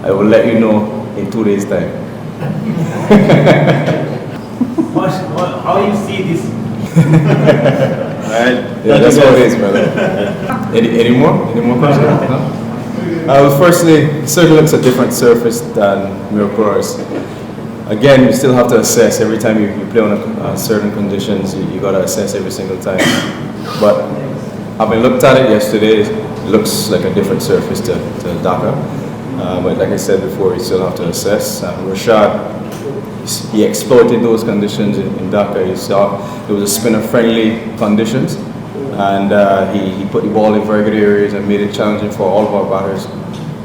I will let you know in 2 days' time. How you see this? Alright, yeah, that's how it is, brother. Any more questions? No? Firstly, it certainly looks a different surface than Mushfiqur's. Again, you still have to assess every time you play on certain conditions. You got to assess every single time. But having looked at it yesterday, it looks like a different surface to Dhaka. But like I said before, you still have to assess. Rashad, he exploited those conditions in Dhaka. He saw it was a spinner-friendly conditions, and he put the ball in very good areas and made it challenging for all of our batters.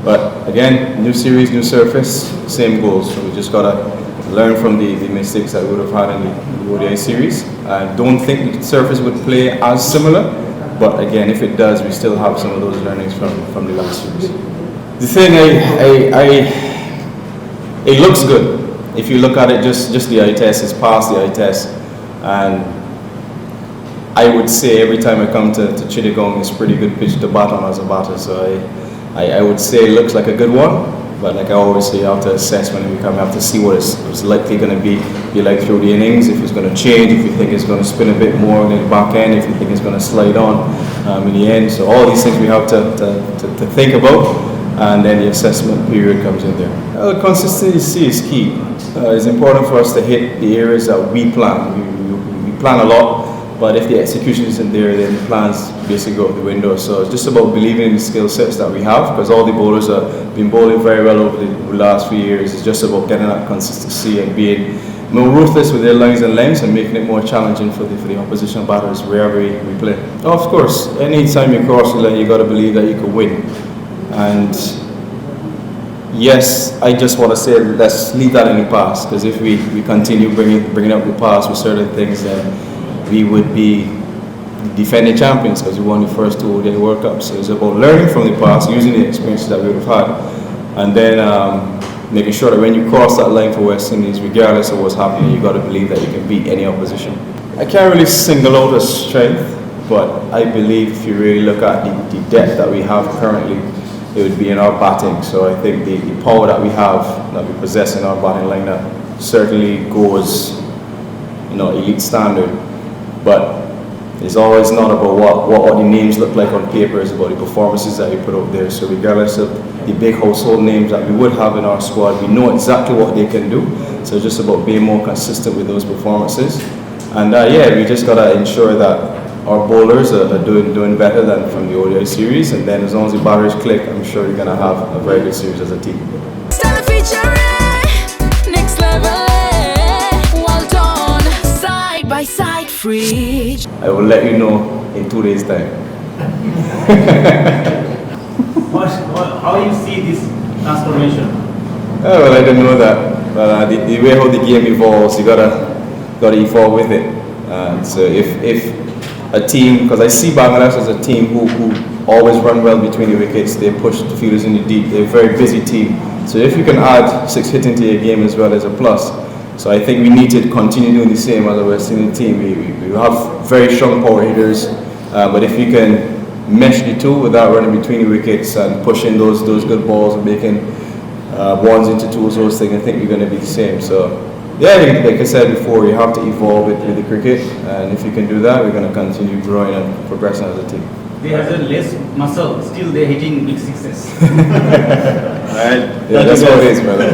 But again, new series, new surface, same goals. So we just gotta learn from the mistakes that we would have had in the ODI series. I don't think the surface would play as similar, but again, if it does, we still have some of those learnings from the last series. The thing, it looks good. If you look at it, just the eye test, it's past the eye test, and I would say every time I come to Chittagong, it's a pretty good pitch to bat on as a batter. So I would say it looks like a good one, but like I always say, you have to assess when we come. You have to see what it's likely going to be like through the innings. If it's going to change, if you think it's going to spin a bit more in the back end, if you think it's going to slide on in the end. So all these things we have to think about, and then the assessment period comes in there. Consistency is key. It's important for us to hit the areas that we plan. We plan a lot, but if the execution isn't there, then the plans basically go out the window. So it's just about believing in the skill sets that we have, because all the bowlers have been bowling very well over the last few years. It's just about getting that consistency and being more ruthless with their lines and lengths and making it more challenging for the opposition batters wherever we play. Of course, any time you cross the line, you got to believe that you can win. And yes, I just want to say, let's leave that in the past, because if we continue bringing up the past with certain things, then we would be defending champions, because we won the first 2 ODI World Cups. So it's about learning from the past, using the experiences that we would have had, and then making sure that when you cross that line for West Indies, regardless of what's happening, you got to believe that you can beat any opposition. I can't really single out a strength, but I believe if you really look at the depth that we have currently, it would be in our batting. So I think the power that we have, that we possess in our batting lineup, certainly goes, elite standard. But it's always not about what the names look like on paper, it's about the performances that we put out there. So regardless of the big household names that we would have in our squad, we know exactly what they can do. So it's just about being more consistent with those performances. And yeah, we just gotta ensure that our bowlers are doing better than from the ODI series, and then as long as the batters click, I'm sure you're gonna have a very good series as a team. Next level, well done, side by side, fridge. I will let you know in 2 days' time. How you see this transformation? Well, I don't know that, but the way how the game evolves, you gotta evolve with it. So if a team, because I see Bangladesh as a team who always run well between the wickets, they push the fielders in the deep, they're a very busy team. So if you can add 6 hits into your game as well as a plus. So I think we need to continue doing the same as a West Indian team. We have very strong power hitters, but if you can mesh the two without running between the wickets and pushing those good balls and making ones into twos, those things, I think we're going to be the same. So yeah, like I said before, you have to evolve it with the cricket, and if you can do that, we're going to continue growing and progressing as a team. They have a less muscle, still they're hitting big sixes. Alright, yeah, that's how it is, brother.